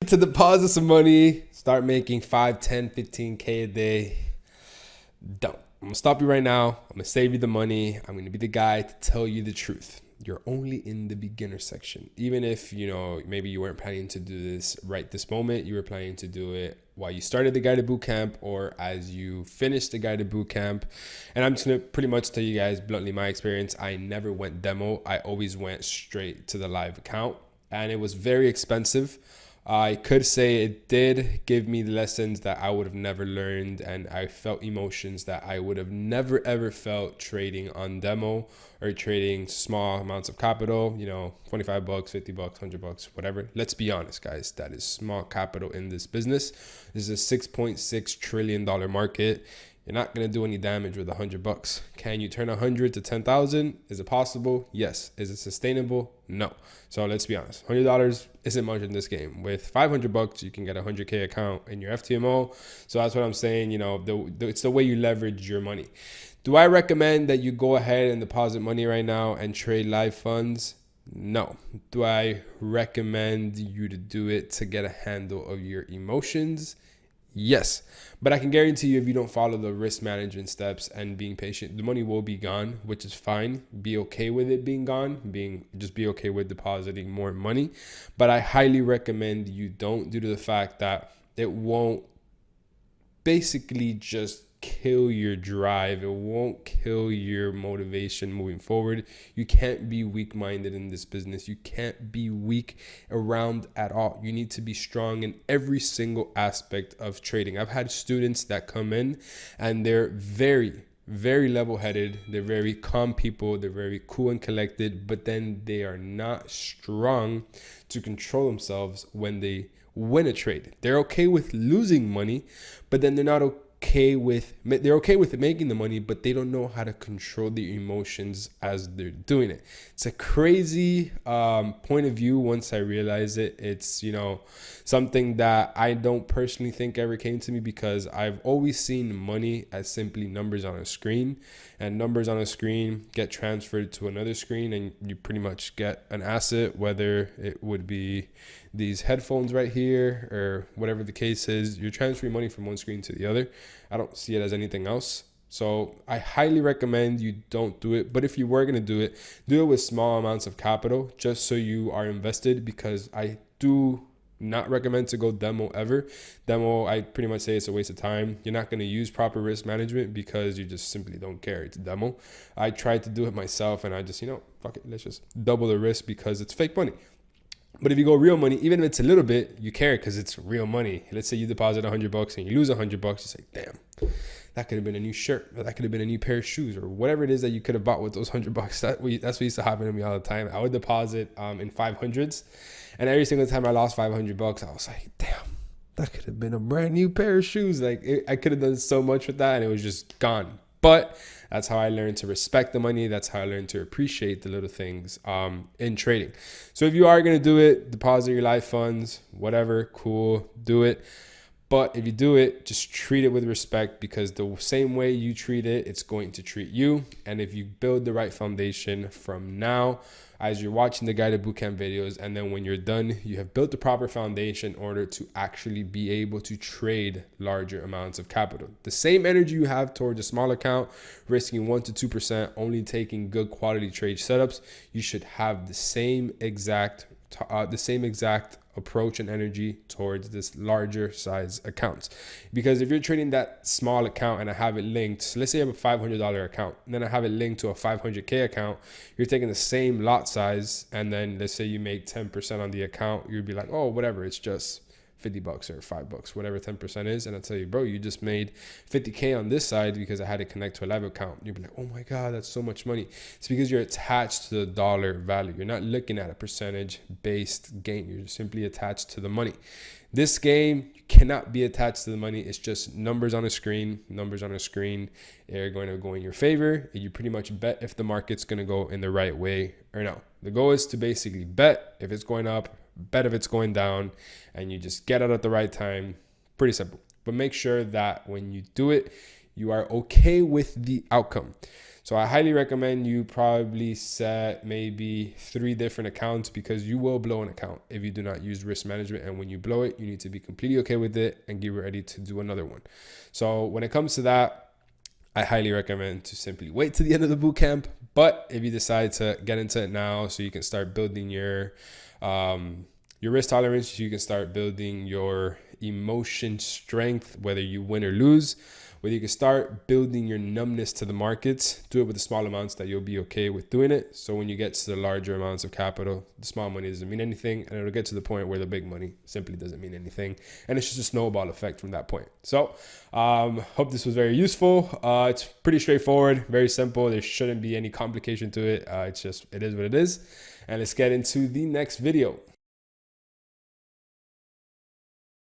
To deposit some money, start making 5, 10, 15K a day, don't. I'm gonna stop you right now. I'm gonna save you the money. I'm gonna be the guy to tell you the truth. You're only in the beginner section. Even if, maybe you weren't planning to do this right this moment, you were planning to do it while you started the Guided Bootcamp or as you finished the Guided Bootcamp. And I'm just gonna pretty much tell you guys bluntly my experience. I never went demo. I always went straight to the live account, and it was very expensive. I could say it did give me lessons that I would have never learned, and I felt emotions that I would have never ever felt trading on demo or trading small amounts of capital, $25, $50, $100, whatever. Let's be honest, guys, that is small capital in this business. This is a $6.6 trillion market. You're not going to do any damage with $100. Can you turn 100 to 10,000? Is it possible? Yes. Is it sustainable? No. So let's be honest. $100 isn't much in this game. With $500, you can get a 100K account in your FTMO. So that's what I'm saying. It's the way you leverage your money. Do I recommend that you go ahead and deposit money right now and trade live funds? No. Do I recommend you to do it to get a handle of your emotions? Yes, but I can guarantee you if you don't follow the risk management steps and being patient, the money will be gone, which is fine. Be okay with it being gone, just be okay with depositing more money. But I highly recommend you don't, due to the fact that it won't basically just kill your drive. It won't kill your motivation moving forward. You can't be weak-minded in this business. You can't be weak around at all. You need to be strong in every single aspect of trading. I've had students that come in and they're very, very level-headed. They're very calm people. They're very cool and collected, but then they are not strong to control themselves when they win a trade. They're okay with losing money, but then they're okay with making the money, but they don't know how to control their emotions as they're doing it. It's a crazy point of view. Once I realize it, it's something that I don't personally think ever came to me, because I've always seen money as simply numbers on a screen, and numbers on a screen get transferred to another screen, and you pretty much get an asset, whether it would be these headphones right here or whatever the case is. You're transferring money from one screen to the other. I don't see it as anything else. So I highly recommend you don't do it. But if you were going to do it with small amounts of capital, just so you are invested, because I do not recommend to go demo ever. Demo, I pretty much say it's a waste of time. You're not going to use proper risk management because you just simply don't care. It's a demo. I tried to do it myself, and I just, fuck it, let's just double the risk because it's fake money. But if you go real money, even if it's a little bit, you care because it's real money. Let's say you deposit $100 and you lose $100. You say, damn, that could have been a new shirt, or that could have been a new pair of shoes, or whatever it is that you could have bought with those $100. That's what used to happen to me all the time. I would deposit in 500s, and every single time I lost $500, I was like, damn, that could have been a brand new pair of shoes. I could have done so much with that, and it was just gone. But that's how I learned to respect the money. That's how I learned to appreciate the little things in trading. So if you are going to do it, deposit your live funds, whatever, cool, do it. But if you do it, just treat it with respect, because the same way you treat it, it's going to treat you. And if you build the right foundation from now, as you're watching the Guided Bootcamp videos, and then when you're done, you have built the proper foundation in order to actually be able to trade larger amounts of capital. The same energy you have towards a small account, risking 1% to 2%, only taking good quality trade setups, you should have the same exact approach and energy towards this larger size accounts. Because if you're trading that small account and I have it linked, let's say I have a $500 account, and then I have it linked to a 500K account, you're taking the same lot size, and then let's say you make 10% on the account, you'd be like, oh, whatever, it's just $50 or $5, whatever 10% is. And I tell you, bro, you just made 50K on this side because I had to connect to a live account. You'd be like, oh my God, that's so much money. It's because you're attached to the dollar value. You're not looking at a percentage based gain. You're simply attached to the money. This game, you cannot be attached to the money. It's just numbers on a screen. Numbers on a screen are going to go in your favor. And you pretty much bet if the market's going to go in the right way or no. The goal is to basically bet if it's going up, bet if it's going down, and you just get out at the right time. Pretty simple. But make sure that when you do it, you are okay with the outcome. So I highly recommend you probably set maybe 3 different accounts, because you will blow an account if you do not use risk management. And when you blow it, you need to be completely okay with it and get ready to do another one. So when it comes to that, I highly recommend to simply wait to the end of the boot camp. But if you decide to get into it now, so you can start building your risk tolerance, you can start building your emotion strength, whether you win or lose, whether you can start building your numbness to the markets. Do it with the small amounts that you'll be okay with doing it. So when you get to the larger amounts of capital, the small money doesn't mean anything, and it'll get to the point where the big money simply doesn't mean anything, and it's just a snowball effect from that point. So hope this was very useful. It's pretty straightforward, very simple. There shouldn't be any complication to it. It is what it is. And let's get into the next video.